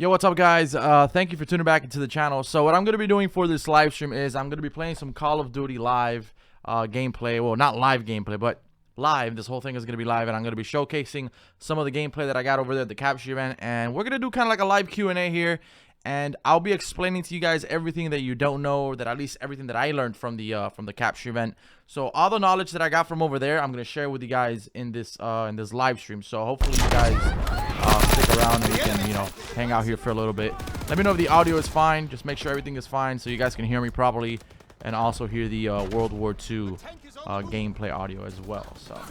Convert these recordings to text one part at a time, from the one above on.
Yo, what's up, guys? Thank you for tuning back into the channel. So what I'm going to be doing for this live stream is I'm going to be playing some Call of Duty live gameplay. Well, not live gameplay, but live. This whole thing is going to be live, and I'm going to be showcasing some of the gameplay that I got over there at the capture event. And we're going to do kind of like a live Q&A here, and I'll be explaining to you guys everything that you don't know, or that at least everything that I learned from the capture event. So all the knowledge that I got from over there, I'm going to share with you guys in this live stream. So hopefully you guys stick around and we can, you know, hang out here for a little bit. Let me know if the audio is fine. Just make sure everything is fine so you guys can hear me properly, and also hear the World War II gameplay audio as well. So okay,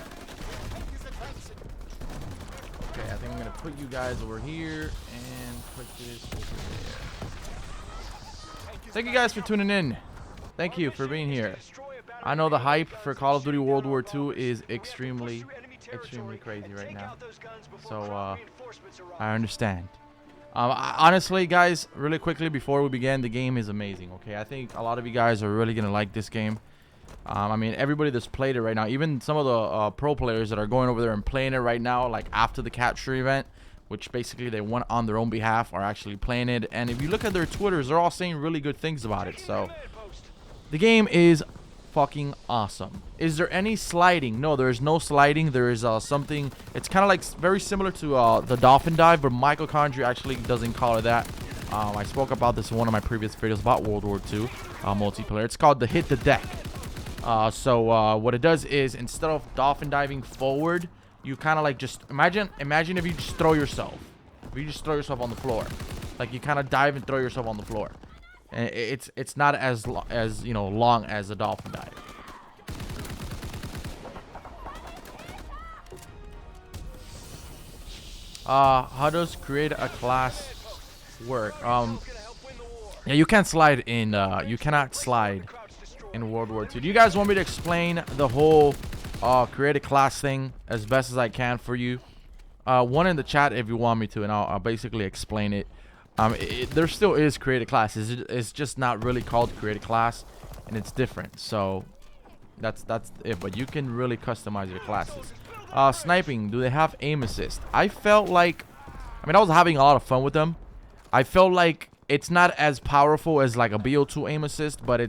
I think I'm gonna put you guys over here and put this over there. Thank you guys for tuning in. Thank you for being here. I know the hype for Call of Duty World War II is extremely crazy right now, so I understand. Honestly, guys, really quickly before we begin, the game is amazing. Okay, I think a lot of you guys are really gonna like this game. I mean, everybody that's played it right now, even some of the pro players that are going over there and playing it right now, like after the capture event, which basically they won on their own behalf, are actually playing it. And if you look at their Twitters, they're all saying really good things about it. So the game is fucking awesome. Is there any sliding? No, there is no sliding. There is something, it's kind of like very similar to the dolphin dive, but Michael Condrey actually doesn't call it that. I spoke about this in one of my previous videos about World War II multiplayer. It's called the hit the deck. So what it does is, instead of dolphin diving forward, you kind of like just imagine if you just throw yourself. If you just throw yourself on the floor, like you kind of dive and throw yourself on the floor. And it's not as you know, long as a dolphin dive. How does create a class work? Yeah, you can't slide in. You cannot slide in World War II. Do you guys want me to explain the whole create a class thing as best as I can for you? One in the chat if you want me to, and I'll basically explain it. There still is create a class. It's just not really called create a class, and it's different. So that's it. But you can really customize your classes. Sniping, do they have aim assist? I felt like, I mean, I was having a lot of fun with them. I felt like it's not as powerful as like a BO2 aim assist, but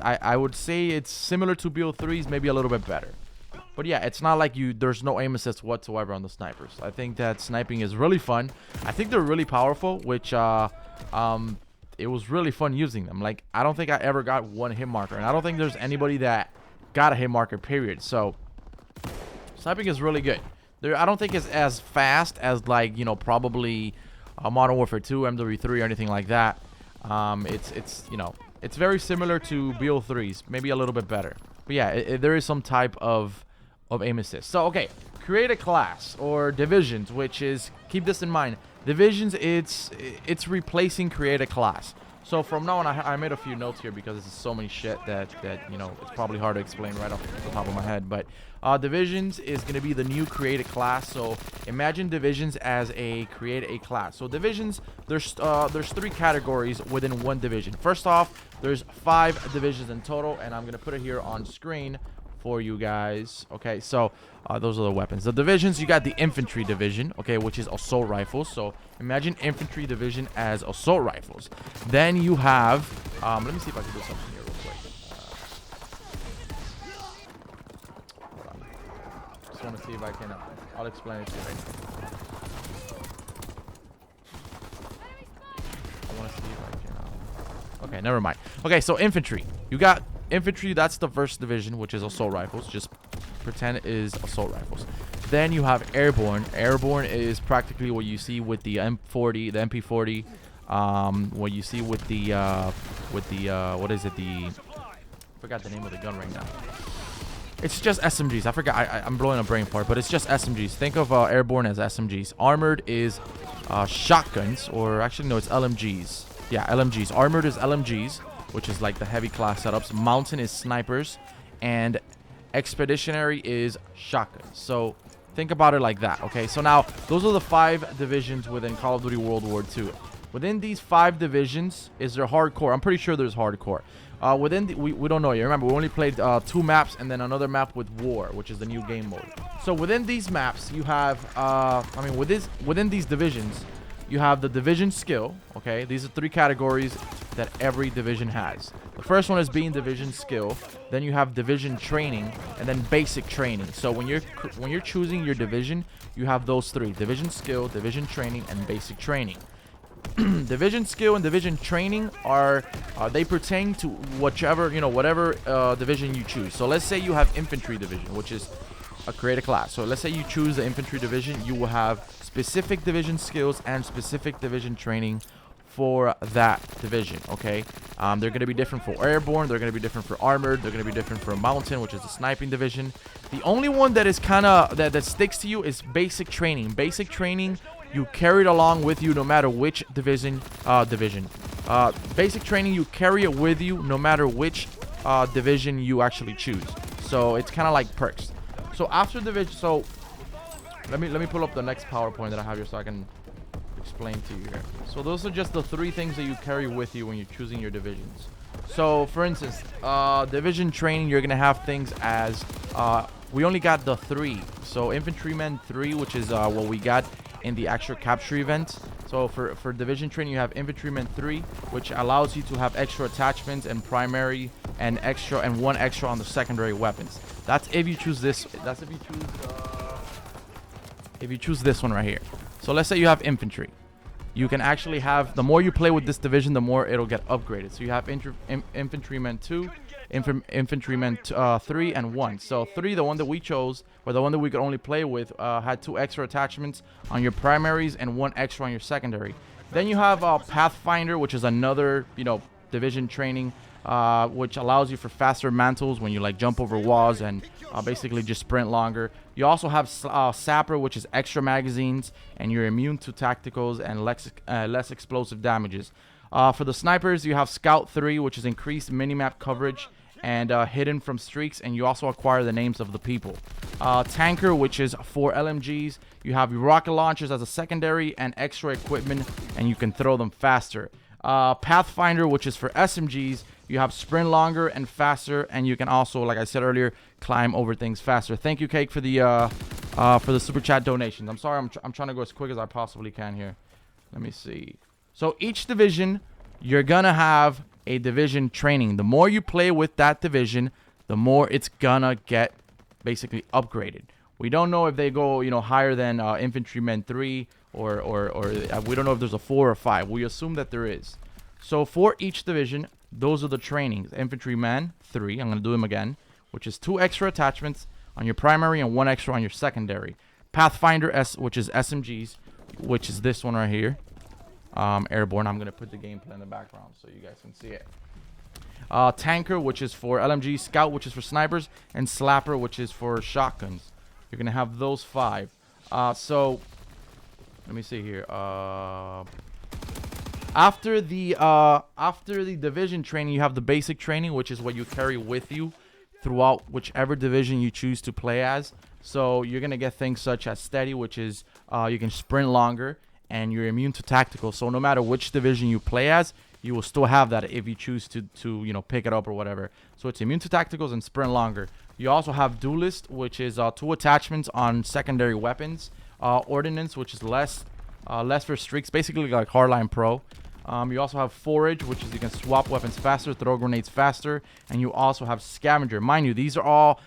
I would say it's similar to BO3's, maybe a little bit better. But yeah, it's not like there's no aim assist whatsoever on the snipers. I think that sniping is really fun. I think they're really powerful, which it was really fun using them. Like, I don't think I ever got one hit marker, and I don't think there's anybody that got a hit marker, period. So sniping is really good. I don't think it's as fast as, like, you know, probably Modern Warfare 2, MW3, or anything like that. It's you know, it's very similar to BO3's, maybe a little bit better. But yeah, there is some type of aim assist. So okay, create a class or divisions, which is, keep this in mind, divisions, it's replacing create a class. So from now on, I made a few notes here because there's so many shit that you know, it's probably hard to explain right off the top of my head. But divisions is going to be the new create a class. So imagine divisions as a create a class. So divisions, there's 3 categories within one division. First off, there's 5 divisions in total, and I'm going to put it here on screen for you guys. Okay, so those are the weapons. The divisions, you got the infantry division, okay, which is assault rifles. So imagine infantry division as assault rifles. Then you have let me see if I can do something here real quick. Hold on. Just want to see if I can I'll explain it to you right now. I want to see if I can okay, never mind. Okay, so infantry, you got infantry, that's the first division, which is assault rifles. Just pretend it is assault rifles. Then you have airborne. Airborne is practically what you see with the M40, the MP40. What you see with the what is it? I forgot the name of the gun right now. It's just SMGs. I forgot. I'm blowing a brain fart, but it's just SMGs. Think of airborne as SMGs. Armored is shotguns, or actually no, it's LMGs. Yeah, LMGs. Armored is LMGs, which is like the heavy class setups. Mountain is snipers, and expeditionary is shotguns. So think about it like that. Okay, so now those are the 5 divisions within Call of Duty World War II. Within these 5 divisions, is there hardcore? I'm pretty sure there's hardcore. We don't know yet. Remember, we only played 2 maps and then another map with War, which is the new game mode. So within these maps, you have I mean, within these divisions, you have the division skill. Okay, these are 3 categories that every division has. The first one is being division skill. Then you have division training, and then basic training. So when you're choosing your division, you have those 3: division skill, division training, and basic training. Division skill and division training are they pertain to whatever division you choose. So let's say you have infantry division, which is create a class. So let's say you choose the infantry division, you will have specific division skills and specific division training for that division. Okay, they're going to be different for airborne, they're going to be different for armored, they're going to be different for mountain, which is the sniping division. The only one that is kind of that sticks to you is basic training. Basic training you carry it along with you no matter which division. Basic training, you carry it with you no matter which division you actually choose. So it's kind of like perks. So after division, so let me pull up the next PowerPoint that I have here so I can explain to you here. So those are just the 3 things that you carry with you when you're choosing your divisions. So for instance, division training, you're gonna have things as we only got the 3. So infantryman 3, which is what we got in the actual capture event. So for division training, you have infantryman 3, which allows you to have extra attachments and primary and one extra on the secondary weapons. That's if you choose this. That's if you choose this one right here. So let's say you have infantry. You can actually have, the more you play with this division, the more it'll get upgraded. So you have infantryman 2, infantryman 3, and 1. So 3, the one that we chose, or the one that we could only play with, had 2 extra attachments on your primaries and 1 extra on your secondary. Then you have Pathfinder, which is another, division training, which allows you for faster mantles when you like jump over walls and basically just sprint longer. You also have Sapper, which is extra magazines, and you're immune to tacticals and less explosive damages. For the snipers, you have Scout 3, which is increased minimap coverage and hidden from streaks, and you also acquire the names of the people. Tanker, which is for LMGs, you have your rocket launchers as a secondary and extra equipment, and you can throw them faster. Pathfinder, which is for SMGs, you have sprint longer and faster, and you can also, like I said earlier, climb over things faster. Thank you, Cake, for the super chat donations. I'm sorry, I'm trying to go as quick as I possibly can here. Let me see. So each division, you're gonna have a division training. The more you play with that division, the more it's gonna get basically upgraded. We don't know if they go, higher than infantryman 3 or we don't know if there's a 4 or 5. We assume that there is. So for each division, those are the trainings. Infantryman 3, I'm going to do them again, which is 2 extra attachments on your primary and 1 extra on your secondary. Pathfinder S, which is SMGs, which is this one right here. Airborne. I'm going to put the gameplay in the background so you guys can see it. Tanker, which is for LMG, Scout, which is for snipers, and Slapper, which is for shotguns. You're going to have those 5. So let me see here. After the division training, you have the basic training, which is what you carry with you throughout whichever division you choose to play as. So you're gonna get things such as steady, which is you can sprint longer, and you're immune to tactical. So no matter which division you play as, you will still have that if you choose to pick it up or whatever. So it's immune to tacticals and sprint longer. You also have duelist, which is 2 attachments on secondary weapons. Ordnance, which is less for streaks, basically like Hardline Pro. You also have forage, which is you can swap weapons faster, throw grenades faster, and you also have scavenger. Mind you, these are all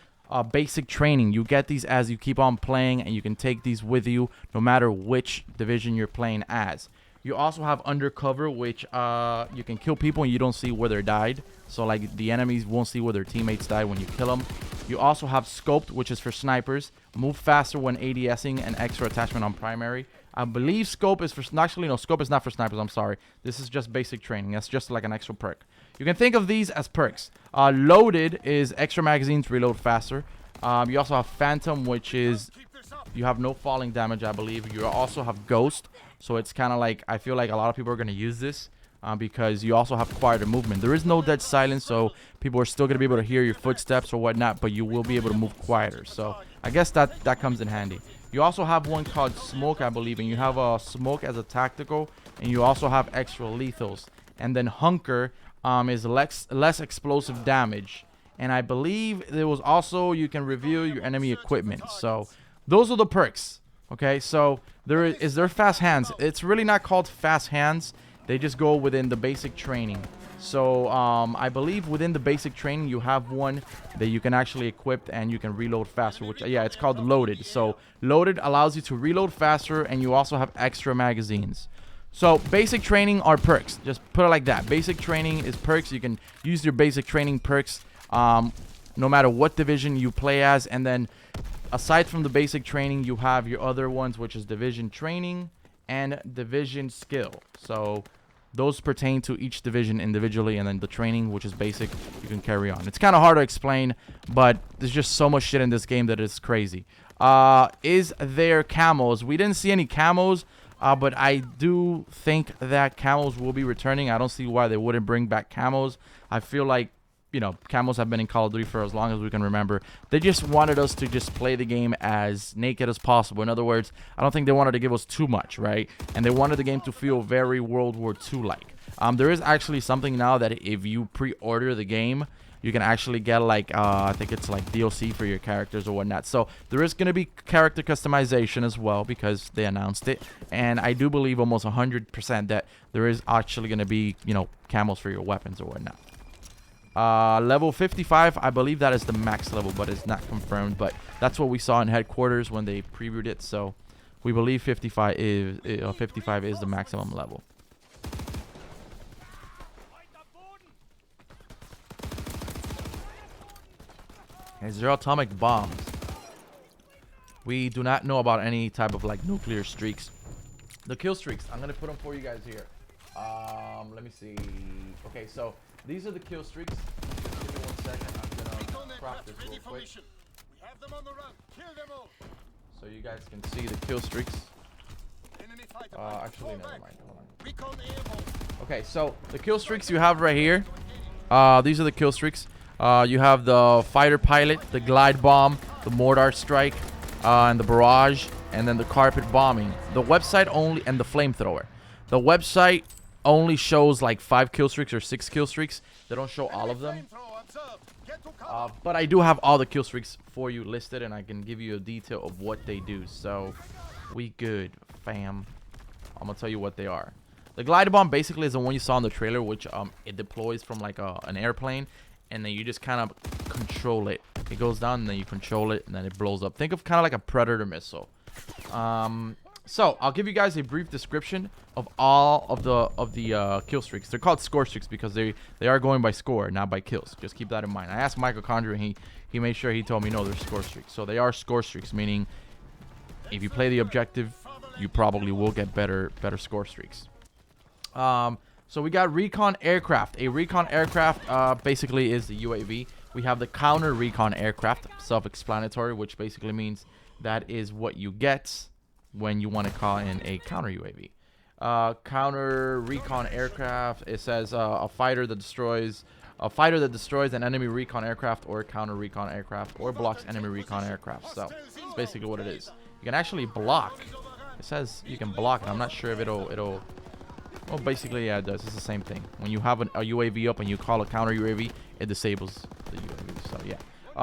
basic training. You get these as you keep on playing, and you can take these with you no matter which division you're playing as. You also have undercover, which you can kill people and you don't see where they died. So like the enemies won't see where their teammates died when you kill them. You also have scoped, which is for snipers. Move faster when ADSing, and extra attachment on primary. I believe scope is for, actually no, scope is not for snipers, I'm sorry. This is just basic training. That's just like an extra perk. You can think of these as perks. Loaded is extra magazines, reload faster. You also have phantom, which is you have no falling damage, I believe. You also have ghost, so it's kind of like, I feel like a lot of people are going to use this because you also have quieter movement. There is no dead silence, so people are still going to be able to hear your footsteps or whatnot, but you will be able to move quieter. So I guess that comes in handy. You also have one called smoke, I believe, and you have a smoke as a tactical, and you also have extra lethals. And then hunker is less explosive damage, and I believe there was also, you can reveal your enemy equipment. So those are the perks. Okay, so there fast hands. It's really not called fast hands. They just go within the basic training. So I believe within the basic training you have one that you can actually equip and you can reload faster, which yeah, it's called loaded. So loaded allows you to reload faster, and you also have extra magazines. So basic training are perks. Just put it like that. Basic training is perks. You can use your basic training perks no matter what division you play as. And then aside from the basic training, you have your other ones, which is division training and division skill. So those pertain to each division individually, and then the training, which is basic, you can carry on. It's kind of hard to explain, but there's just so much shit in this game that it's crazy. Is there camos? We didn't see any camos, but I do think that camos will be returning. I don't see why they wouldn't bring back camos. I feel like, you know, camos have been in Call of Duty for as long as we can remember. They just wanted us to just play the game as naked as possible. In other words, I don't think they wanted to give us too much, right? And they wanted the game to feel very World War II-like. There is actually something now that if you pre-order the game, you can actually get like, I think it's like DLC for your characters or whatnot. So there is going to be character customization as well because they announced it. And I do believe almost 100% that there is actually going to be, you know, camos for your weapons or whatnot. Level 55, I believe that is the max level, but it's not confirmed. But that's what we saw in headquarters when they previewed it. So we believe 55 is the maximum level. Is there atomic bombs? We do not know about any type of like nuclear streaks. The kill streaks, I'm gonna put them for you guys here. Let me see. Okay, so these are the kill streaks. Just give me 1 second. I'm gonna crop this real quick. So you guys can see the kill streaks. Actually, never mind. Hold on. Okay, so the kill streaks you have right here. These are the kill streaks. You have the fighter pilot, the glide bomb, the mortar strike, and the barrage, and then the carpet bombing. The website only, and the flamethrower. The website only shows like 5 kill streaks or 6 kill streaks. They don't show all of them. But I do have all the kill streaks for you listed, and I can give you a detail of what they do. So we good, fam. I'm gonna tell you what they are. The glide bomb basically is the one you saw in the trailer, which it deploys from like an airplane, and then you just kind of control it. It goes down, and then you control it, and then it blows up. Think of kind of like a Predator missile. So I'll give you guys a brief description of all of the kill streaks. They're called Scorestreaks because they are going by score, not by kills. Just keep that in mind. I asked Michael Condra, and he made sure he told me no, they're Scorestreaks. So they are Scorestreaks, meaning if you play the objective, you probably will get better score streaks. So we got recon aircraft. A recon aircraft basically is the UAV. We have the counter recon aircraft, self-explanatory, which basically means that is what you get when you want to call in a counter UAV. Counter recon aircraft, it says a fighter that destroys an enemy recon aircraft or counter recon aircraft or blocks enemy recon aircraft. So it's basically what it is. You can actually block. It says you can block it. I'm not sure if it'll well, basically, yeah, it does. It's the same thing. When you have a UAV up and you call a counter UAV, it disables the UAV. So, yeah.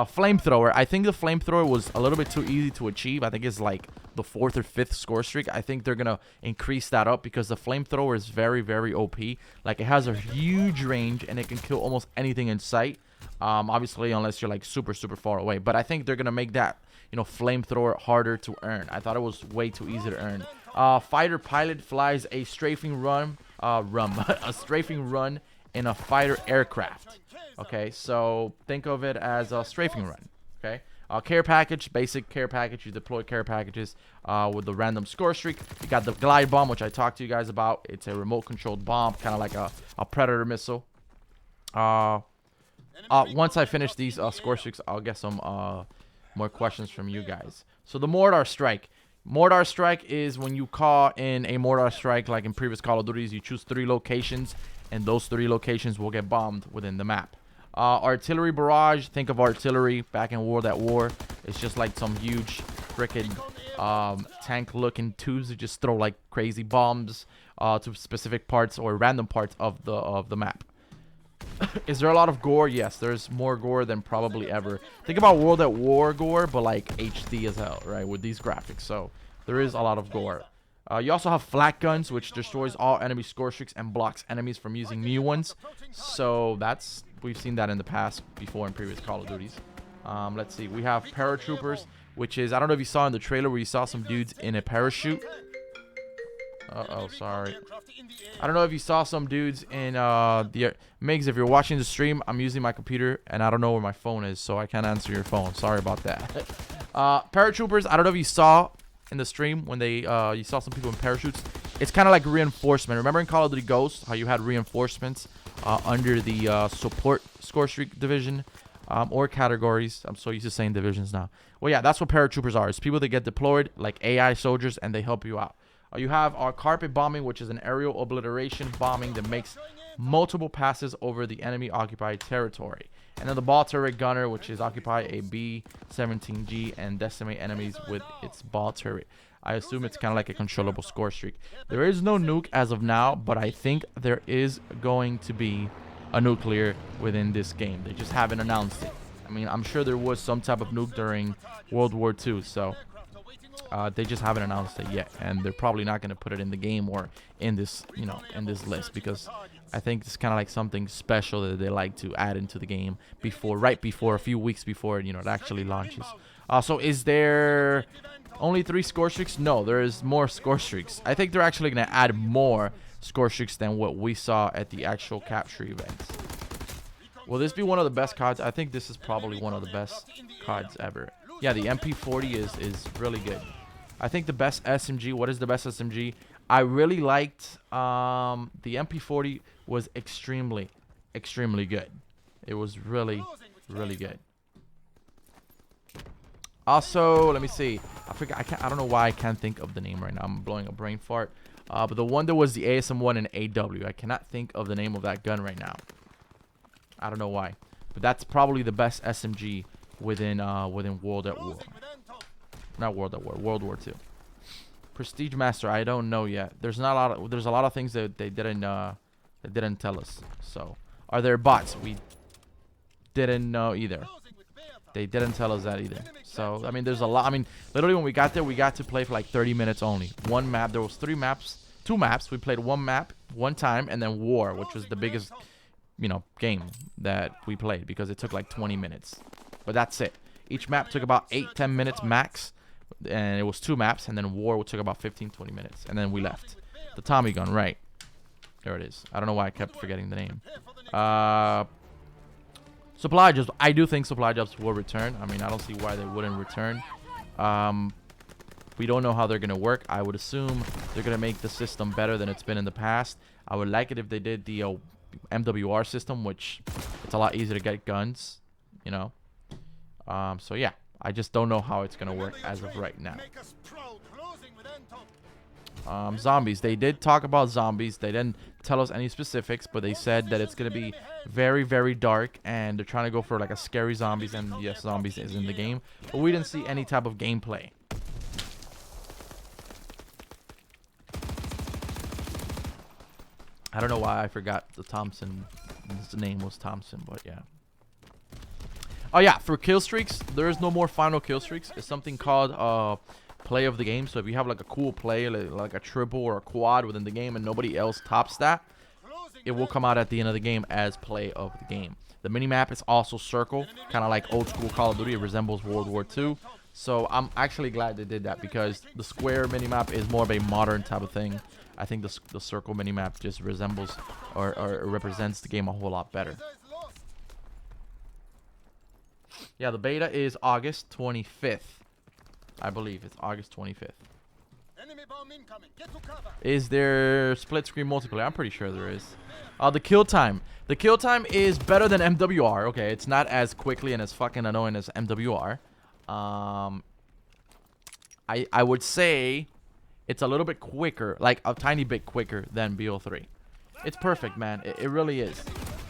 Flamethrower. I think the flamethrower was a little bit too easy to achieve. I think it's like the 4th or 5th score streak. I think they're going to increase that up because the flamethrower is very, very OP. Like, it has a huge range, and it can kill almost anything in sight. Obviously, unless you're, like, super, super far away. But I think they're going to make that, you know, flamethrower harder to earn. I thought it was way too easy to earn. Fighter pilot flies a strafing run, a strafing run in a fighter aircraft. Okay, so think of it as a strafing run. Okay, care package, basic care package. You deploy care packages with the random score streak. You got the glide bomb, which I talked to you guys about. It's a remote controlled bomb, kind of like a Predator missile. Once I finish these score streaks, I'll get some more questions from you guys. So the mortar strike. Mortar strike is when you call in a mortar strike, like in previous Call of Duties, you choose 3 locations, and those 3 locations will get bombed within the map. Artillery barrage, think of artillery back in World at War. It's just like some huge freaking tank-looking tubes that just throw like crazy bombs to specific parts or random parts of the map. Is there a lot of gore? Yes, there's more gore than probably ever. Think about World at War gore, but like HD as hell, right? With these graphics. So there is a lot of gore. You also have flak guns, which destroys all enemy score streaks and blocks enemies from using new ones. So we've seen that in the past before in previous Call of Duties. Let's see. We have paratroopers, which is, I don't know if you saw in the trailer where you saw some dudes in a parachute. Uh-oh, sorry. I don't know if you saw some dudes in the Migs, if you're watching the stream, I'm using my computer and I don't know where my phone is, so I can't answer your phone. Sorry about that. Paratroopers, I don't know if you saw in the stream when they you saw some people in parachutes. It's kind of like reinforcement. Remember in Call of Duty Ghosts how you had reinforcements under the support score streak division or categories? I'm so used to saying divisions now. Well, yeah, that's what paratroopers are. It's people that get deployed like AI soldiers and they help you out. You have our carpet bombing, which is an aerial obliteration bombing that makes multiple passes over the enemy occupied territory. And then the ball turret gunner, which is occupy a B-17G and decimate enemies with its ball turret. I assume it's kind of like a controllable score streak. There is no nuke as of now, but I think there is going to be a nuclear within this game. They just haven't announced it. I mean, I'm sure there was some type of nuke during World War II, so they just haven't announced it yet, and they're probably not going to put it in the game or in this, you know, in this list, because I think it's kind of like something special that they like to add into the game right before, a few weeks before, you know, it actually launches. So is there only 3 score streaks? No, there is more score streaks. I think they're actually going to add more score streaks than what we saw at the actual capture events. Will this be one of the best CODs? I think this is probably one of the best CODs ever. Yeah, the MP40 is really good. I think the best SMG, what is the best SMG? I really liked the MP40 was extremely good. It was really good. Also, let me see. I don't know why I can't think of the name right now. I'm blowing a brain fart. But the one that was the ASM1 and AW, I cannot think of the name of that gun right now. I don't know why, but that's probably the best SMG within World at War. Not World at War, World War II. Prestige Master, I don't know yet. There's a lot of things that they didn't tell us. So, are there bots? We didn't know either. They didn't tell us that either. So, I mean, there's a lot. I mean, literally when we got there, we got to play for like 30 minutes only. One map. There was 2 maps. We played one map, one time, and then War, which was the biggest, you know, game that we played because it took like 20 minutes. But that's it. Each map took about 8-10 minutes max, and it was 2 maps, and then War took about 15-20 minutes, and then we left. The Tommy gun, right? There it is. I don't know why I kept forgetting the name. Supply jobs. I do think supply jobs will return. I mean, I don't see why they wouldn't return. We don't know how they're gonna work. I would assume they're gonna make the system better than it's been in the past. I would like it if they did the MWR system, which it's a lot easier to get guns, you know. So yeah, I just don't know how it's gonna work as of right now. Zombies. They did talk about zombies. They didn't tell us any specifics, but they said that it's gonna be very dark, and they're trying to go for like a scary zombies, and yes, zombies is in the game, but we didn't see any type of gameplay. I don't know why I forgot the Thompson. His name was Thompson, but yeah. Oh yeah, for Killstreaks, there is no more final Killstreaks. It's something called play of the game. So if you have like a cool play, like a triple or a quad within the game, and nobody else tops that, it will come out at the end of the game as play of the game. The minimap is also circle, kind of like old school Call of Duty. It resembles World War II. So I'm actually glad they did that, because the square minimap is more of a modern type of thing. I think the circle minimap just resembles or represents the game a whole lot better. Yeah, the beta is August 25th. I believe it's August 25th. Is there split screen multiplayer? I'm pretty sure there is. The kill time. The kill time is better than MWR. Okay, it's not as quickly and as fucking annoying as MWR. I would say it's a little bit quicker, like a tiny bit quicker than BO3. It's perfect, man. It really is.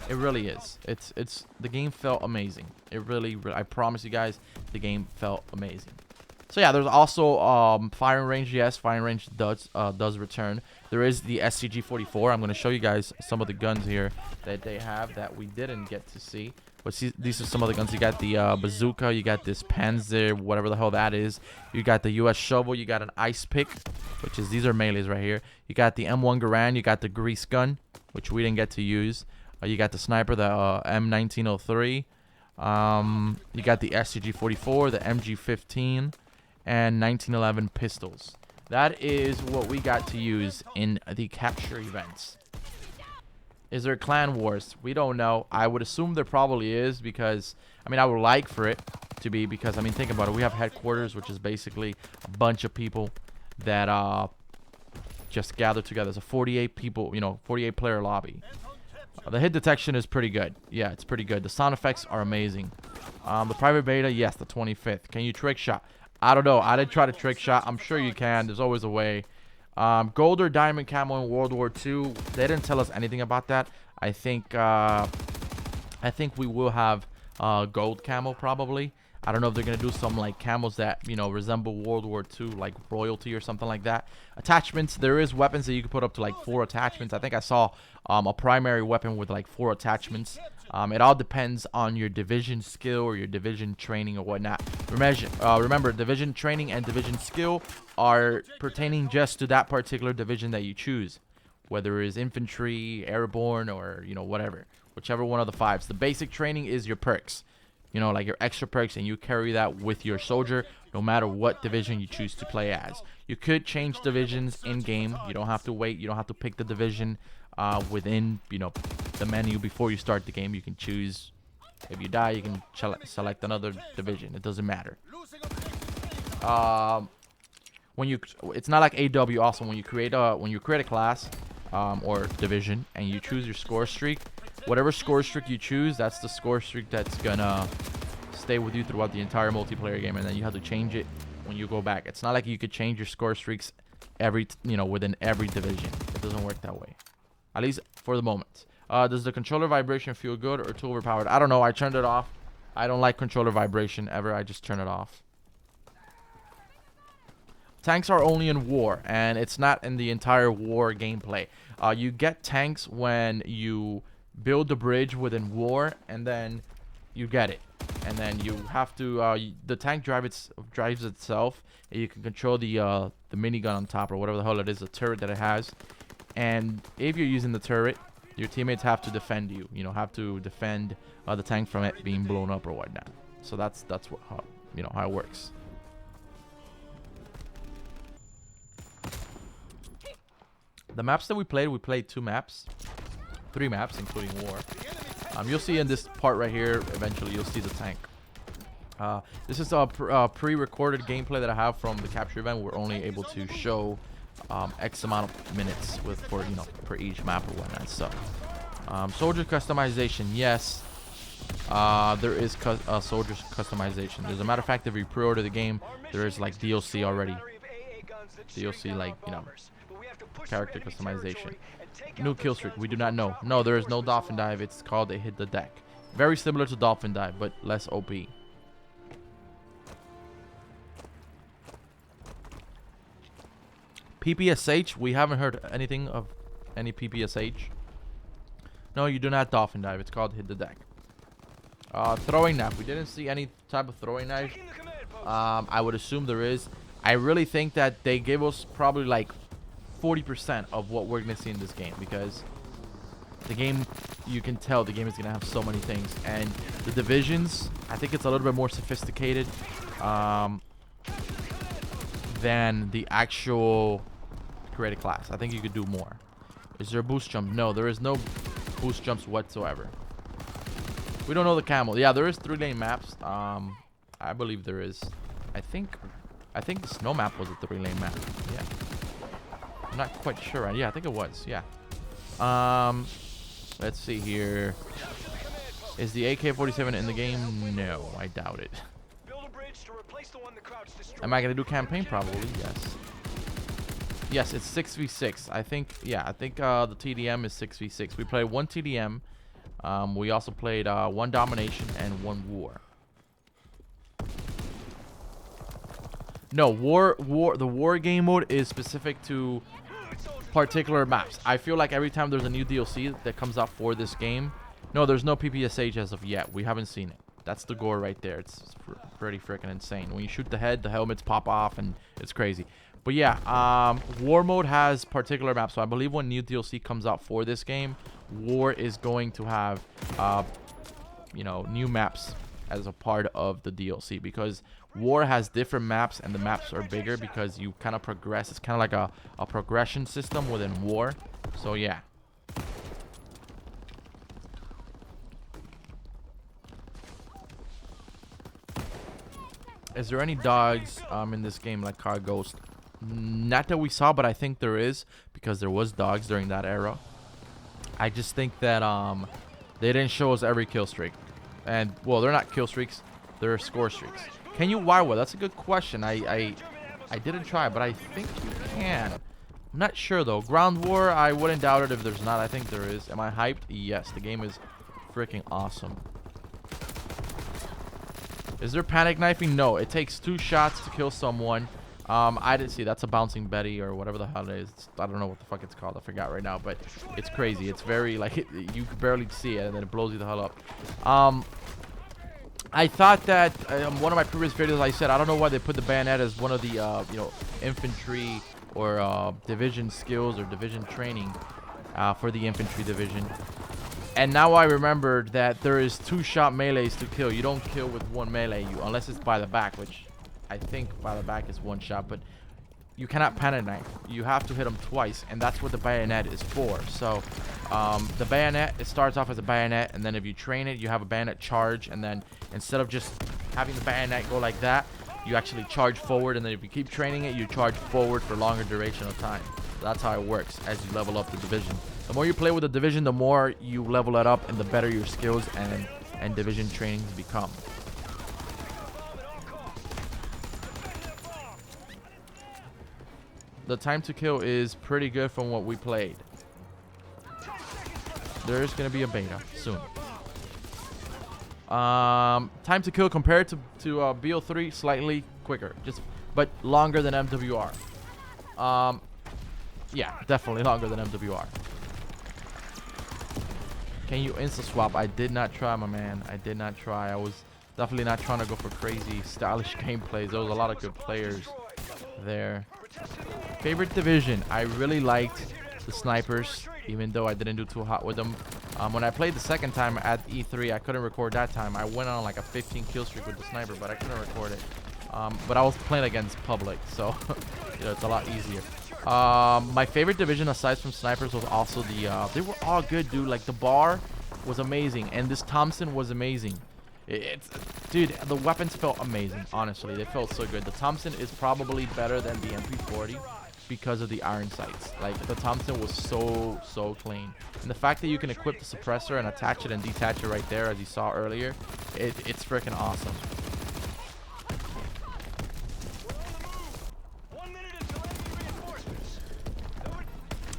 It really is. It's the game felt amazing. It really, I promise you guys, the game felt amazing. So yeah, there's also firing range. Yes, firing range does return. There is the SCG-44. I'm going to show you guys some of the guns here that they have that we didn't get to see. But see, these are some of the guns. You got the bazooka. You got this Panzer, whatever the hell that is. You got the U.S. shovel. You got an ice pick, which is, these are melees right here. You got the M1 Garand. You got the grease gun, which we didn't get to use. You got the sniper, the M1903. You got the SCG-44, the MG-15, and 1911 pistols. That is what we got to use in the capture events. Is there clan wars? We don't know. I would assume there probably is, because I mean, I would like for it to be, because I mean, think about it. We have headquarters, which is basically a bunch of people that just gather together. It's a 48 people, 48 player lobby. The hit detection is pretty good. Yeah, it's pretty good. The sound effects are amazing. The private beta, yes, the 25th. Can you trick shot? I don't know. I didn't try to trick shot. I'm sure you can. There's always a way. Gold or diamond camo in World War II. They didn't tell us anything about that. I think we will have gold camo probably. I don't know if they're gonna do some like camos that resemble World War II, like royalty or something like that. Attachments. There is weapons that you can put up to like 4 attachments. I think I saw a primary weapon with like 4 attachments. It all depends on your division skill or your division training or whatnot. Remember, division training and division skill are pertaining just to that particular division that you choose, whether it is infantry, airborne, or whatever, whichever one of the 5s. The basic training is your perks, like your extra perks, and you carry that with your soldier no matter what division you choose to play as. You could change divisions in game. You don't have to wait. You don't have to pick the division within the menu before you start the game. You can choose. If you die, you can select another division. It doesn't matter. It's not like AW. Also, when you create a class or division and you choose your score streak, whatever score streak you choose, that's the score streak that's gonna stay with you throughout the entire multiplayer game, and then you have to change it when you go back. It's not like you could change your score streaks within every division. It doesn't work that way, at least for the moment. Does the controller vibration feel good or too overpowered? I don't know. I turned it off. I don't like controller vibration ever. I just turn it off. Tanks are only in war, and it's not in the entire war gameplay. You get tanks when you build the bridge within war, and then you get it. And then you have to the tank drives itself, and you can control the minigun on top, or whatever the hell it is, the turret that it has. And if you're using the turret, your teammates have to defend you. Have to defend the tank from it being blown up or whatnot. So that's how it works. The maps that we played 2 maps, 3 maps, including war. You'll see in this part right here, eventually you'll see the tank. This is a pre-recorded gameplay that I have from the capture event. We're only able to show X amount of minutes for each map or whatnot. So, soldier customization, yes. There is soldier customization. As a matter of fact, if you pre-order the game, there is like DLC already. DLC, like character customization. New Killstreak, we do not know. No, there is no dolphin dive. It's called a hit the deck. Very similar to dolphin dive, but less OP. PPSH, we haven't heard anything of any PPSH. No, you do not dolphin dive. It's called hit the deck. Throwing knife, we didn't see any type of throwing knife. I would assume there is. I really think that they gave us probably like 40% of what we're gonna see in this game, because the game, you can tell the game is gonna have so many things, and the divisions, I think it's a little bit more sophisticated than the actual created class. I think you could do more. Is there a boost jump? No, there is no boost jumps whatsoever. We don't know the camel. Yeah, there is 3-lane maps. I believe there is. I think the snow map was a 3-lane map. Yeah. I'm not quite sure. Yeah, I think it was. Yeah. Let's see here. Is the AK-47 in the game? No, I doubt it. Am I gonna do campaign? Probably, yes. Yes, it's 6v6. I think, yeah, I think the TDM is 6v6. We played 1 TDM. We also played 1 domination and 1 war. No, the war game mode is specific to particular maps. I feel like every time there's a new DLC that comes out for this game, No, there's no PPSH as of yet. We haven't seen it. That's the Gore right there. It's pretty freaking insane. When you shoot the head, the helmets pop off, and it's crazy. But yeah, War mode has particular maps. So I believe when new DLC comes out for this game, War is going to have, you know, new maps as a part of the DLC, because War has different maps and the maps are bigger because you kind of progress. It's kind of like a progression system within War. So yeah. Is there any dogs in this game like Car Ghost? Not that we saw, but I think there is, because there was dogs during that era. I just think that they didn't show us every kill streak. And well, they're not kill streaks, they're score streaks. Can you wire? That's a good question. I didn't try, but I think you can. I'm not sure though. Ground War, I wouldn't doubt it if there's not. I think there is. Am I hyped? Yes, the game is freaking awesome. Is there panic knifing? No, it takes 2 shots to kill someone. I didn't see. That's a bouncing Betty or whatever the hell it is. I don't know what the fuck it's called. I forgot right now, but it's crazy. It's very like you can barely see it, and then it blows you the hell up. I thought that one of my previous videos, I said I don't know why they put the bayonet as one of the you know, infantry or division skills or division training for the infantry division. And now I remembered that there is 2-shot melees to kill. You don't kill with 1 melee, unless it's by the back, which I think by the back is 1 shot. But you cannot panic knife. You have to hit them twice, and that's what the bayonet is for. So the bayonet, it starts off as a bayonet, and then if you train it, you have a bayonet charge, and then instead of just having the bayonet go like that, you actually charge forward, and then if you keep training it, you charge forward for longer duration of time. That's how it works as you level up the division. The more you play with the division, the more you level it up, and the better your skills and division trainings become. The time to kill is pretty good from what we played. There's gonna be a beta soon. Time to kill compared to BO3, slightly quicker, but longer than MWR. Yeah, definitely longer than MWR. Can you insta swap? I did not try, my man. I did not try. I was definitely not trying to go for crazy stylish gameplays. There was a lot of good players there. Favorite division? I really liked the snipers, even though I didn't do too hot with them. When I played the second time at E3, I couldn't record that time. I went on like a 15 kill streak with the sniper, but I couldn't record it. But I was playing against public, so you know, it's a lot easier. My favorite division aside from snipers was also the they were all good, dude. Like the bar was amazing, and this Thompson was amazing. Dude, the weapons felt amazing. Honestly, they felt so good. The Thompson is probably better than the MP40 because of the iron sights. Like the Thompson was so clean, and the fact that you can equip the suppressor and attach it and detach it right there, as you saw earlier, it's freaking awesome.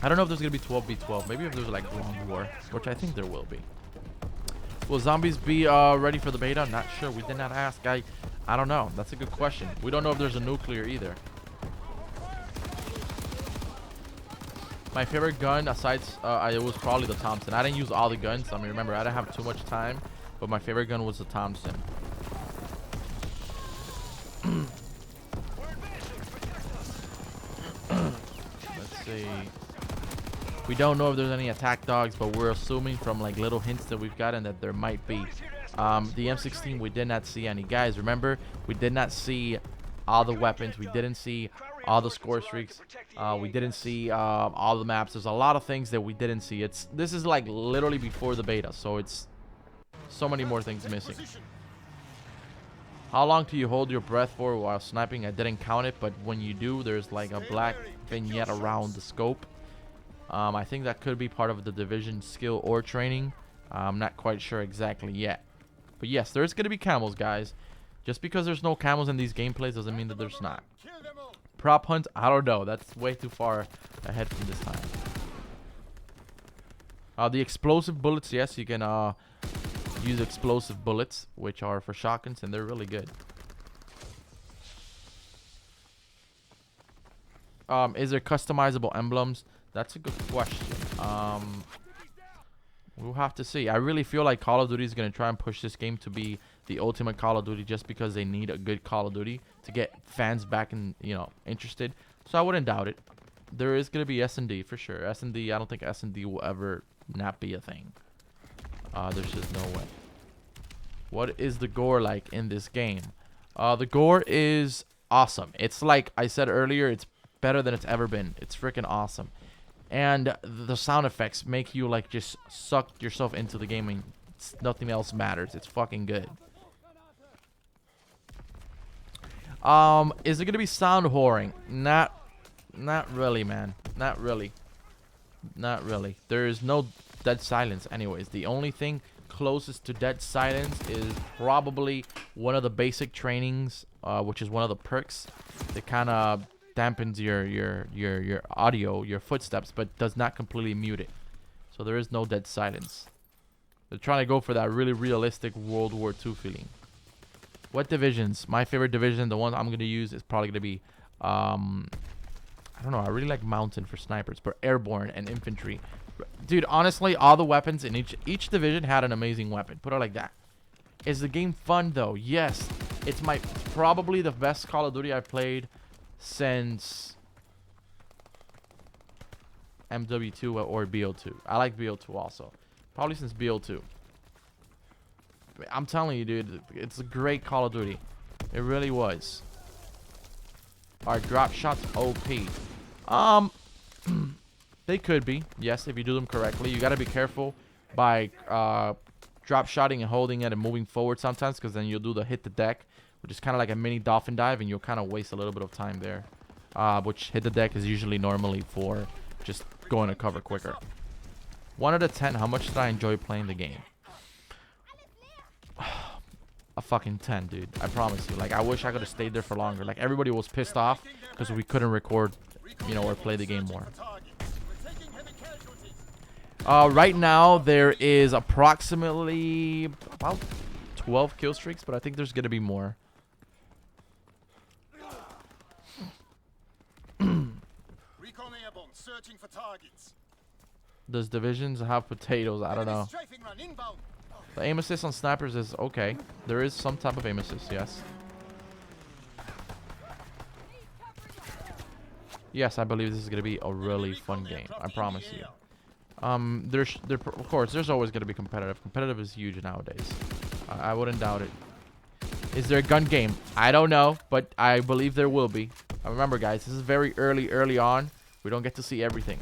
I don't know if there's gonna be 12v12. Maybe if there's like Ground War, which I think there will be. Will zombies be ready for the beta? Not sure. We did not ask. I don't know. That's a good question. We don't know if there's a nuclear either. My favorite gun, aside, it was probably the Thompson. I didn't use all the guns. I mean, remember, I didn't have too much time, but my favorite gun was the Thompson. Let's see. We don't know if there's any attack dogs, but we're assuming from like little hints that we've gotten that there might be. The M16, we did not see any. Guys, remember, we did not see all the weapons. We didn't see all the Scorestreaks. We didn't see all the maps. There's a lot of things that we didn't see. This is like literally before the beta, so it's so many more things missing. How long do you hold your breath for while sniping? I didn't count it, but when you do, there's like a black vignette around the scope. I think that could be part of the division skill or training. I'm not quite sure exactly yet. But yes, there's going to be camos, guys. Just because there's no camos in these gameplays doesn't mean that there's not. Prop hunt, I don't know. That's way too far ahead from this time. The explosive bullets, yes, you can use explosive bullets, which are for shotguns, and they're really good. Is there customizable emblems? That's a good question. We'll have to see. I really feel like Call of Duty is going to try and push this game to be the ultimate Call of Duty just because they need a good Call of Duty to get fans back and, you know, interested. So I wouldn't doubt it. There is going to be S&D for sure. S&D, I don't think S&D will ever not be a thing. There's just no way. What is the gore like in this game? The gore is awesome. It's like I said earlier, it's better than it's ever been. It's freaking awesome. And the sound effects make you like just suck yourself into the game and nothing else matters. It's fucking good. Is it gonna be sound whoring? Not really, man. Not really. Not really. There is no dead silence anyways. The only thing closest to dead silence is probably one of the basic trainings, which is one of the perks that kind of dampens your audio, your footsteps, but does not completely mute it. So there is no dead silence. They're trying to go for that really realistic World War II feeling. What divisions? My favorite division, the one I'm going to use, is probably going to be I don't know, I really like mountain for snipers, but airborne and infantry. Dude, honestly, all the weapons in each division had an amazing weapon. Put it like that. Is the game fun though? Yes. It's probably the best Call of Duty I've played since WW2 or BO2. I like BO2 also. Probably since BO2. I'm telling you, dude, it's a great Call of Duty. It really was. Our drop shots OP. They could be, yes, if you do them correctly. You gotta be careful by drop shotting and holding it and moving forward sometimes, because then you'll do the hit the deck, which is kind of like a mini dolphin dive, and you'll kind of waste a little bit of time there. Which hit the deck is usually normally for just going to cover quicker. 1 out of 10, how much did I enjoy playing the game? A fucking 10, dude. I promise you. Like, I wish I could have stayed there for longer. Like, everybody was pissed off because we couldn't record, you know, or play the game more. Right now, there is approximately about 12 kill streaks, but I think there's going to be more. Does divisions have potatoes? I don't know. The aim assist on snipers is okay. There is some type of aim assist, yes. Yes, I believe this is going to be a really fun game. I promise you. Of course, there's always going to be competitive. Competitive is huge nowadays. I wouldn't doubt it. Is there a gun game? I don't know, but I believe there will be. Remember, guys, this is very early on. We don't get to see everything.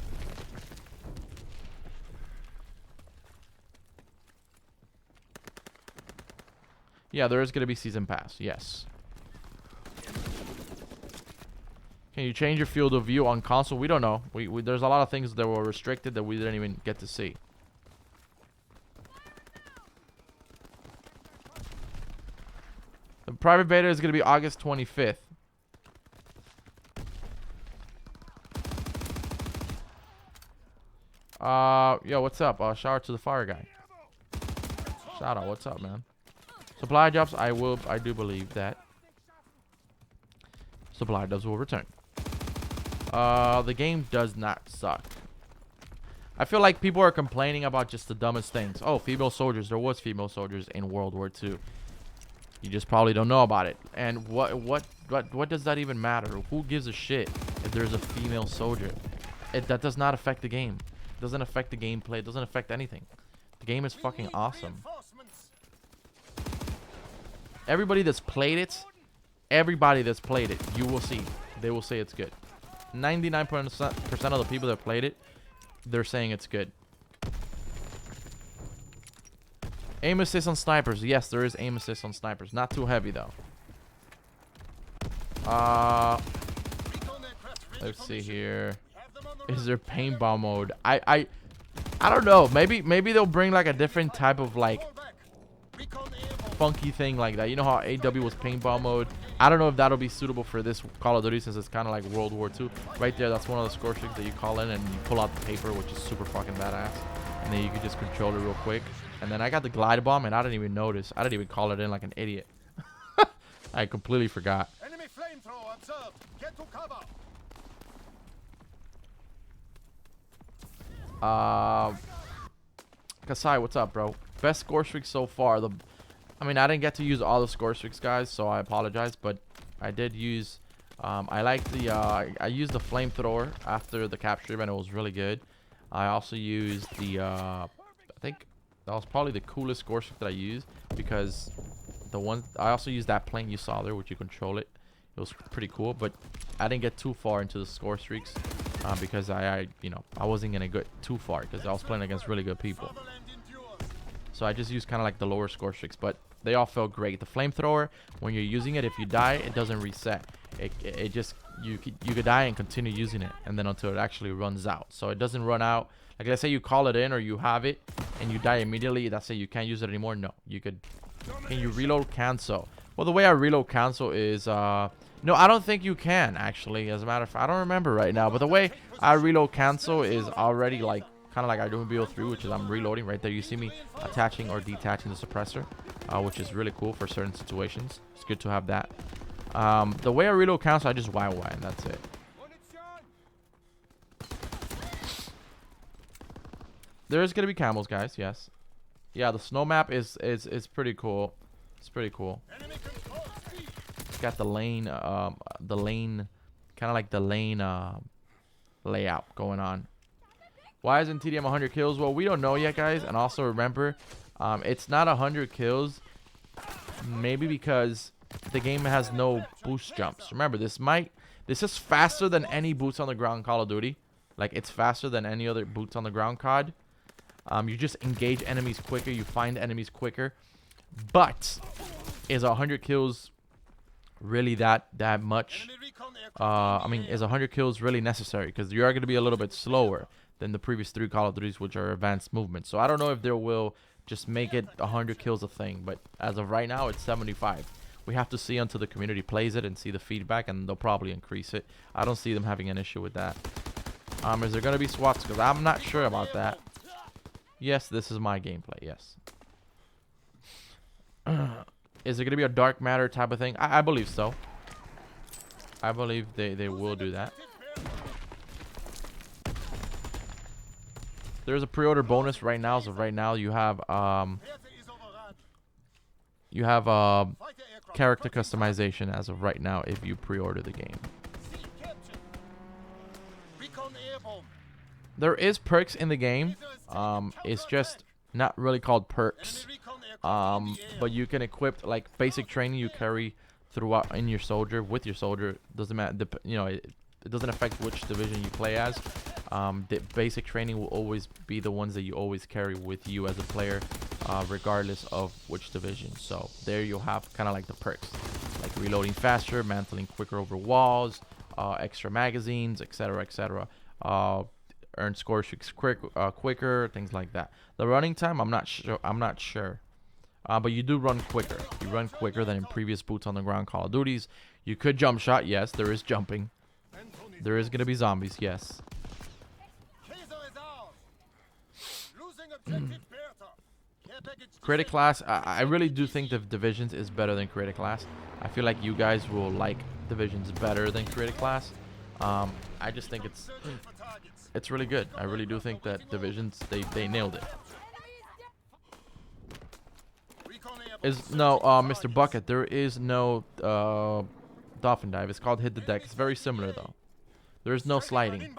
Yeah, there is going to be season pass. Yes. Can you change your field of view on console? We don't know. There's a lot of things that were restricted that we didn't even get to see. The private beta is going to be August 25th. Yo, what's up? Shout out to the fire guy. Shout out. What's up, man? Supply drops, I do believe that supply drops will return. The game does not suck. I feel like people are complaining about just the dumbest things. Oh, female soldiers. There was female soldiers in World War II. You just probably don't know about it. And what does that even matter? Who gives a shit if there's a female soldier? That does not affect the game. It doesn't affect the gameplay. It doesn't affect anything. The game is fucking awesome. Everybody that's played it, you will see. They will say it's good. 99% of the people that played it, they're saying it's good. Aim assist on snipers. Yes, there is aim assist on snipers. Not too heavy, though. Let's see here. Is there paintball mode? I don't know. Maybe they'll bring like a different type of like funky thing like that. You know how AW was paintball mode? I don't know if that'll be suitable for this Call of Duty since it's kind of like World War II. Right there, that's one of the Scorestreaks that you call in and you pull out the paper, which is super fucking badass. And then you can just control it real quick. And then I got the glide bomb and I didn't even notice. I didn't even call it in like an idiot. I completely forgot. Enemy flamethrower observed. Get to cover. Kasai, what's up, bro? Best score streak so far. I mean, I didn't get to use all the score streaks, guys, so I apologize, but I did use. I like the. I used the flamethrower after the capture event. It was really good. I also used the. I think that was probably the coolest score streak that I used, because I also used that plane you saw there, which you control it. It was pretty cool, but I didn't get too far into the score streaks because I wasn't gonna get too far because I was playing against really good people. So I just used kind of like the lower score streaks, but they all felt great. The flamethrower, when you're using it, if you die, it doesn't reset. It just you could die and continue using it, and then until it actually runs out. So it doesn't run out. Like, let's say you call it in or you have it and you die immediately. That's it. You can't use it anymore. No, you could. Can you reload cancel? Well, the way I reload cancel is no, I don't think you can actually. As a matter of fact, I don't remember right now, but the way I reload cancel is already like kind of like I do in BO3, which is I'm reloading right there. You see me attaching or detaching the suppressor, which is really cool for certain situations. It's good to have that. The way I reload cancel, I just Y and that's it. There's gonna be camels, guys. Yes. Yeah, the snow map is pretty cool. It's pretty cool. It's got the lane, kind of like the lane layout going on. Why isn't TDM 100 kills? Well, we don't know yet, guys. And also remember, it's not 100 kills. Maybe because the game has no boost jumps. Remember, this is faster than any boots on the ground Call of Duty. Like, it's faster than any other boots on the ground COD. You just engage enemies quicker. You find enemies quicker. But is 100 kills really that much? I mean, is 100 kills really necessary? Because you are going to be a little bit slower than the previous 3 Call of Duties, which are advanced movements. So I don't know if they will just make it 100 kills a thing. But as of right now, it's 75. We have to see until the community plays it and see the feedback, and they'll probably increase it. I don't see them having an issue with that. Is there going to be SWATs? Because I'm not sure about that. Yes, this is my gameplay. Yes. Is it going to be a dark matter type of thing? I believe so. I believe they will do that. There's a pre-order bonus right now. So right now you have character customization as of right now if you pre-order the game. There is perks in the game. It's just not really called perks. But you can equip like basic training you carry throughout in your soldier with your soldier. Doesn't matter. It doesn't affect which division you play as. The basic training will always be the ones that you always carry with you as a player, regardless of which division. So there you'll have kind of like the perks, like reloading faster, mantling quicker over walls, extra magazines, etc., etc. Earn score streaks quicker, things like that. The running time, I'm not sure. But you do run quicker. You run quicker than in previous boots on the ground Call of Duties. You could jump shot. Yes, there is jumping. There is gonna be zombies. Yes. Creative class, I really do think the divisions is better than creative class. I feel like you guys will like divisions better than creative class. I just think it's really good. I really do think that divisions they nailed it. Mr. Bucket, there is no dolphin dive. It's called hit the deck. It's very similar though. There is no sliding.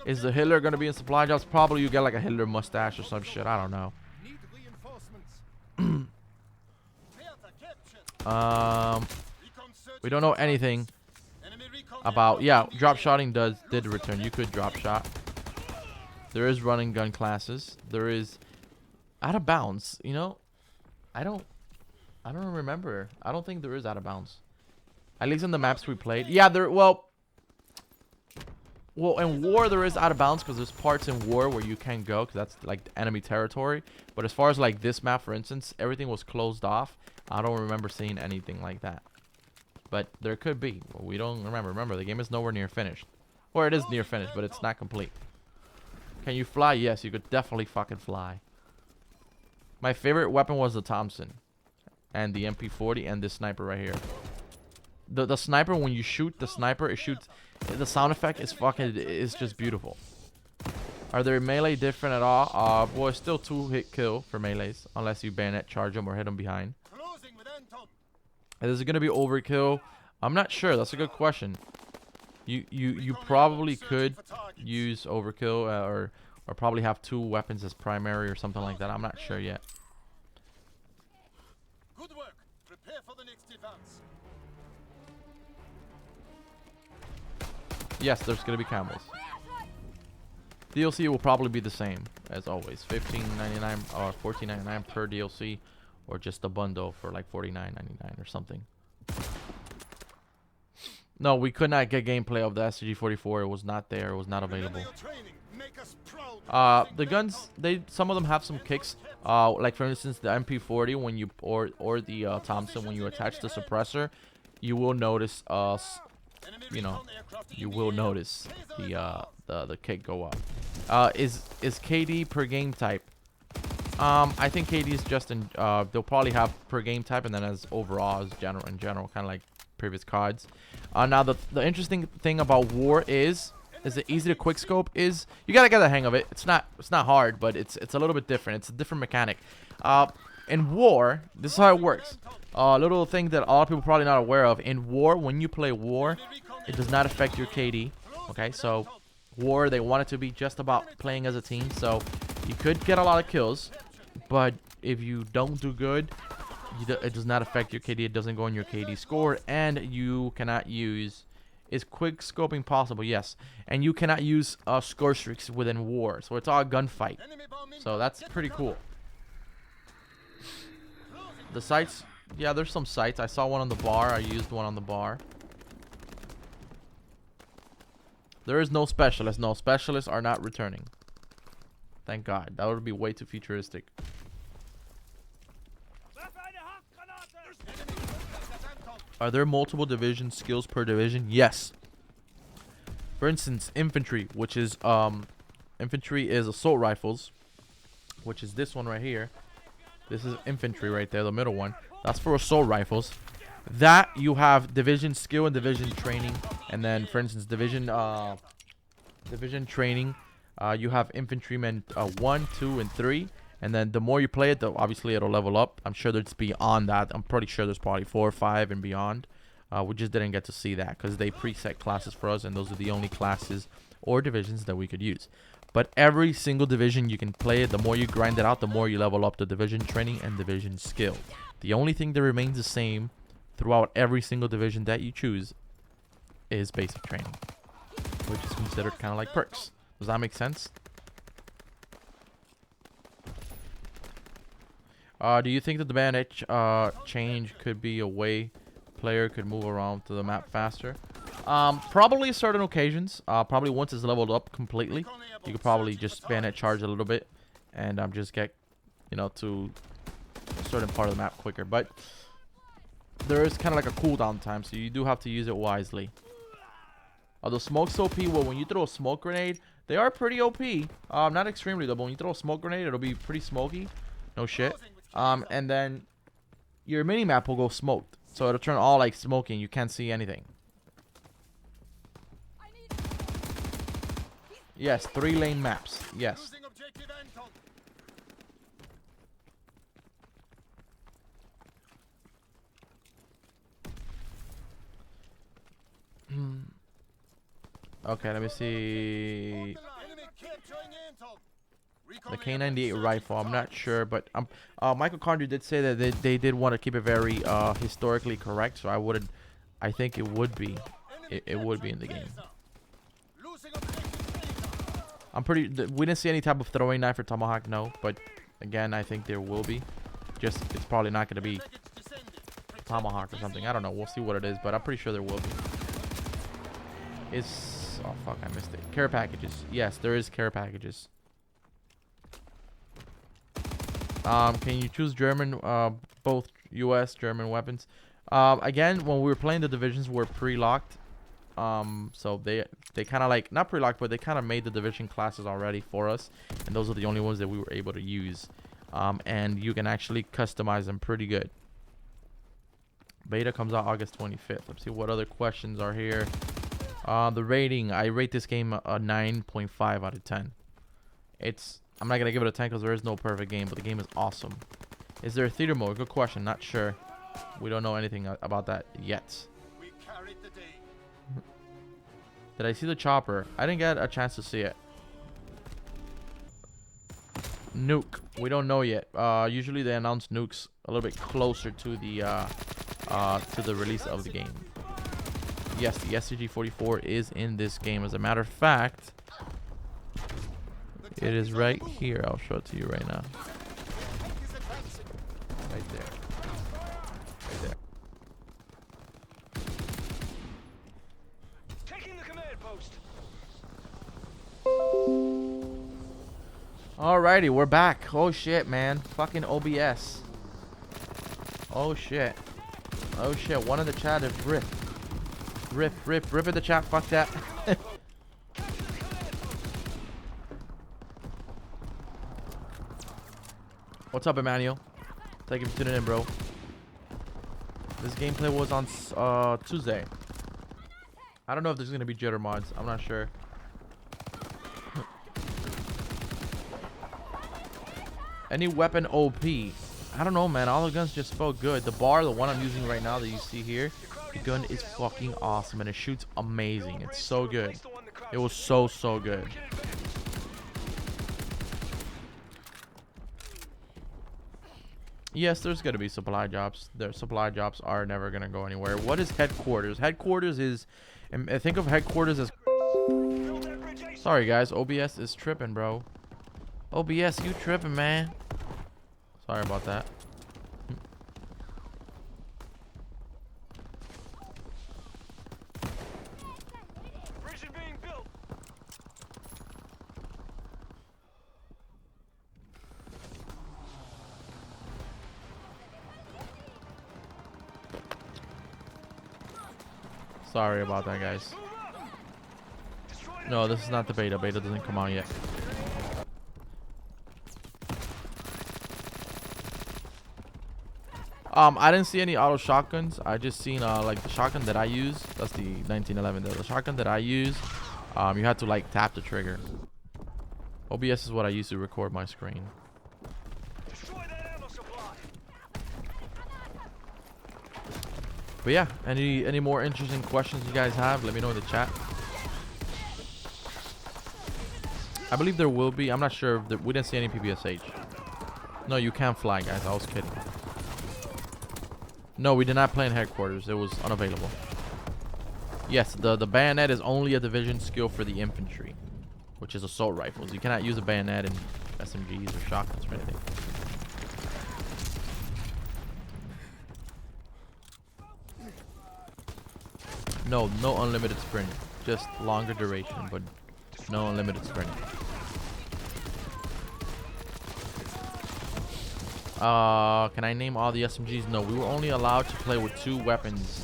Is the Hitler gonna be in supply jobs? Probably you get like a Hitler mustache or some shit. I don't know. We don't know anything about. Yeah, drop shotting did return. You could drop shot. There is running gun classes. There is out of bounds. You know, I don't remember. I don't think there is out of bounds. At least in the maps we played. Yeah, there. Well, in War there is out of bounds because there's parts in War where you can't go because that's like enemy territory. But as far as like this map, for instance, everything was closed off. I don't remember seeing anything like that. But there could be. Well, we don't remember. Remember, the game is nowhere near finished. Or it is near finished, but it's not complete. Can you fly? Yes, you could definitely fucking fly. My favorite weapon was the Thompson. And the MP40 and this sniper right here. The sniper, when you shoot the sniper, it shoots. The sound effect is fucking, is just beautiful. Are there melee different at all? Well, it's still 2-hit kill for melees, unless you bayonet charge them or hit them behind. Is it gonna be overkill? I'm not sure. That's a good question. You probably could use overkill or probably have 2 weapons as primary or something like that. I'm not sure yet. Good work. Prepare for the next advance. Yes, there's gonna be Camos. DLC will probably be the same as always. $15.99 or $14.99 per DLC, or just a bundle for like $49.99 or something. No, we could not get gameplay of the SCG-44. It was not there. It was not available. The guns, some of them have some kicks. Like for instance, the MP40 when you or the Thompson when you attach the suppressor, you will notice you will notice the kick go up. Is KD per game type? I think KD is just in. They'll probably have per game type, and then as overall as general, kind of like previous cards. Now the interesting thing about War is it easy to quick scope? Is you gotta get the hang of it. It's not hard, but it's a little bit different. It's a different mechanic. In War, this is how it works. A little thing that a lot of people probably not aware of. In War, when you play War, it does not affect your KD. Okay, so War, they want it to be just about playing as a team. So you could get a lot of kills, but if you don't do good, it does not affect your KD. It doesn't go in your KD score, and you cannot use. Is quick scoping possible? Yes, and you cannot use Scorestreaks within War, so it's all a gunfight. So that's pretty cool. The sights, yeah, there's some sights. I saw one on the bar. I used one on the bar. There is no specialist. No, specialists are not returning. Thank God. That would be way too futuristic. Are there multiple division skills per division? Yes. For instance, infantry, which is infantry is assault rifles, which is this one right here. This is infantry right there, the middle one. That's for assault rifles. That you have division skill and division training, and then for instance division training, you have infantrymen 1, 2, and 3. And then the more you play it, obviously it'll level up. I'm sure that's beyond that. I'm pretty sure there's probably 4 or 5 and beyond. We just didn't get to see that because they preset classes for us, and those are the only classes or divisions that we could use. But every single division you can play it. The more you grind it out, the more you level up the division training and division skill. The only thing that remains the same throughout every single division that you choose is basic training, which is considered kind of like perks. Does that make sense? Do you think that the bayonet change could be a way player could move around to the map faster? Probably certain occasions. Probably once it's leveled up completely, you could probably just bayonet charge a little bit and just get, to a certain part of the map quicker. But there is kind of like a cooldown time, so you do have to use it wisely. The smoke's OP. Well, when you throw a smoke grenade, they are pretty OP. Not extremely though, but when you throw a smoke grenade, it'll be pretty smoky. No shit. And then your mini map will go smoked, so it'll turn all like smoking. You can't see anything. Yes, 3-lane maps. Yes. Okay, let me see. The K98 rifle, I'm not sure, but Michael Condry did say that they did want to keep it very historically correct, so I think it would be in the game. We didn't see any type of throwing knife or tomahawk, no, but again, I think there will be. Just it's probably not going to be tomahawk or something. I don't know. We'll see what it is, but I'm pretty sure there will be. Oh fuck, I missed it. Care packages. Yes, there is care packages. Can you choose German, both US, German weapons? Again, when we were playing the divisions, we're pre-locked. So they kind of like, not pre-locked, but they kind of made the division classes already for us. And those are the only ones that we were able to use. And you can actually customize them pretty good. Beta comes out August 25th. Let's see what other questions are here. The rating, I rate this game a 9.5 out of 10. I'm not gonna give it a 10 because there is no perfect game, but the game is awesome. Is there a theater mode? Good question. Not sure. We don't know anything about that yet. We carried the day. Did I see the chopper? I didn't get a chance to see it. Nuke. We don't know yet. Usually they announce nukes a little bit closer to the release of the game. Yes, the SCG-44 is in this game. As a matter of fact, it is right here. I'll show it to you right now. Right there. Right there. Taking the command post. Alrighty, we're back. Oh shit, man. Fucking OBS. Oh shit. Oh shit. One in the chat is rip. Rip in the chat. Fuck that. What's up, Emmanuel? Thank you for tuning in, bro. This gameplay was on Tuesday. I don't know if there's gonna be jitter mods. I'm not sure. Any weapon OP? I don't know, man. All the guns just felt good. The bar, the one I'm using right now that you see here, the gun is fucking awesome and it shoots amazing. It's so good. It was so good. Yes, there's gonna be supply drops. Their supply drops are never gonna go anywhere. What is headquarters? Headquarters is, think of headquarters as. Sorry guys, OBS is tripping, bro. OBS, you tripping, man. Sorry about that. Bridge being built. Sorry about that, guys. No, this is not the beta. Beta doesn't come out yet. I didn't see any auto shotguns. I just seen like the shotgun that I use. That's the 1911. The shotgun that I use, you had to like tap the trigger. OBS is what I use to record my screen. Destroy that ammo supply. But yeah, any more interesting questions you guys have, let me know in the chat. I believe there will be. I'm not sure if we didn't see any PPSH. No, you can't fly, guys. I was kidding. No, we did not play in headquarters. It was unavailable. Yes, the bayonet is only a division skill for the infantry, which is assault rifles. You cannot use a bayonet in SMGs or shotguns or anything. No unlimited sprint. Just longer duration, but no unlimited sprint. Can I name all the SMGs? No, we were only allowed to play with 2 weapons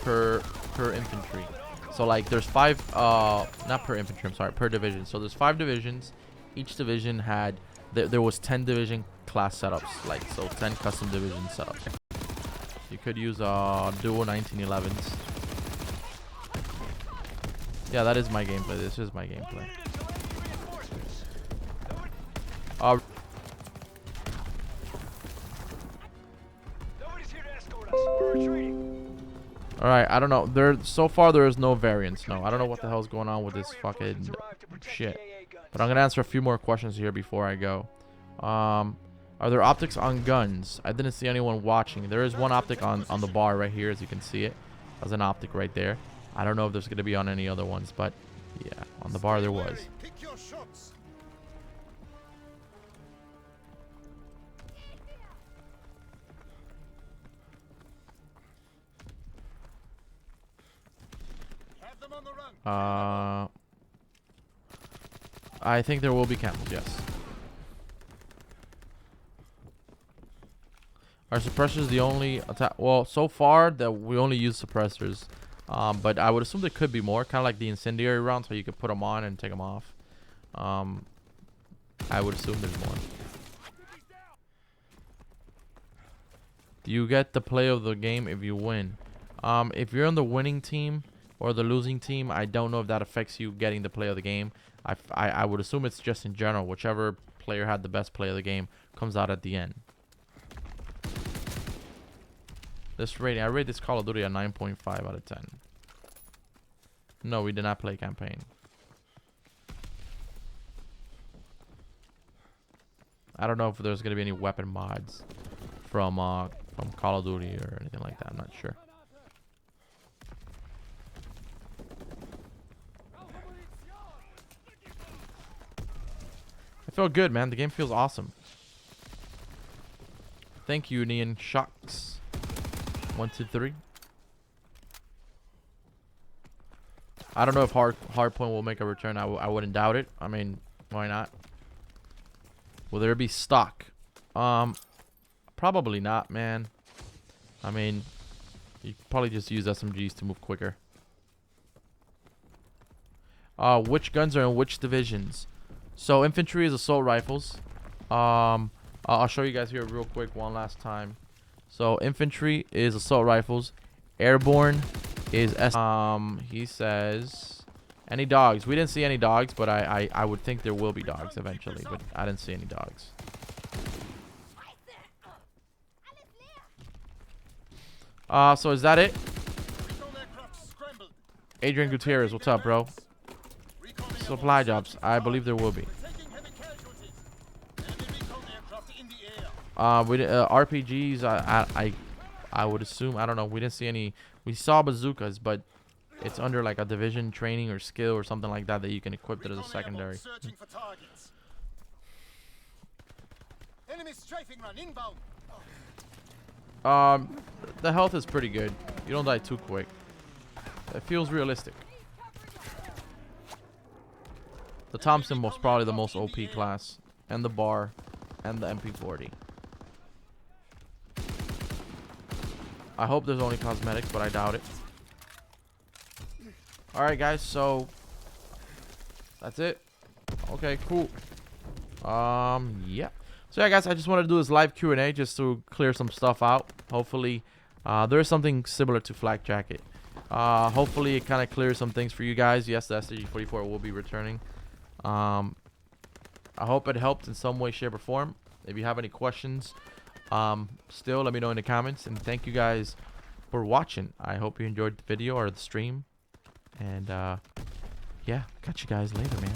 per infantry. So like there's 5 not per infantry, I'm sorry, per division. So there's 5 divisions. Each division had there was 10 division class setups, like so 10 custom division setups. You could use dual 1911s. Yeah, that is my gameplay. This is my gameplay. Alright, I don't know. So far there is no variance. No, I don't know what the hell's going on with this fucking shit. But I'm gonna answer a few more questions here before I go. Are there optics on guns? I didn't see anyone watching. There is one optic on the bar right here, as you can see it. There's an optic right there. I don't know if there's gonna be on any other ones, but yeah, on the bar there was. Pick your shots. Have them on the run. I think there will be Camos, yes. Are suppressors the only attack? Well, so far that we only use suppressors. But I would assume there could be more, kind of like the incendiary rounds, so you could put them on and take them off. I would assume there's more. Do you get the play of the game if you win? If you're on the winning team, or the losing team. I don't know if that affects you getting the play of the game. I would assume it's just in general. Whichever player had the best play of the game comes out at the end. This rating, I rate this Call of Duty a 9.5 out of 10. No, we did not play campaign. I don't know if there's gonna be any weapon mods from Call of Duty or anything like that. I'm not sure. I feel good, man. The game feels awesome. Thank you, Neon Shocks. 1, 2, 3. I don't know if Hardpoint will make a return. I wouldn't doubt it. I mean, why not? Will there be stock? Probably not, man. I mean, you probably just use SMGs to move quicker. Which guns are in which divisions? So infantry is assault rifles. I'll show you guys here real quick one last time. So infantry is assault rifles. Airborne is he says any dogs. We didn't see any dogs, but I would think there will be dogs eventually, but I didn't see any dogs. So is that it? Adrian Gutierrez, what's up, bro? Supply jobs. I believe there will be. RPGs. I would assume. I don't know. We didn't see any. We saw bazookas, but it's under like a division training or skill or something like that that you can equip it as a secondary. The health is pretty good. You don't die too quick. It feels realistic. The Thompson was probably the most OP class, and the bar, and the MP40. I hope there's only cosmetics, but I doubt it. Alright, guys, so that's it. Okay, cool. Yeah. So yeah, guys, I just wanted to do this live Q&A just to clear some stuff out. Hopefully, there is something similar to Flak Jacket. Hopefully, it kind of clears some things for you guys. Yes, the STG-44 will be returning. I hope it helped in some way, shape, or form. If you have any questions, still let me know in the comments. And thank you guys for watching. I hope you enjoyed the video or the stream. And yeah, catch you guys later, man.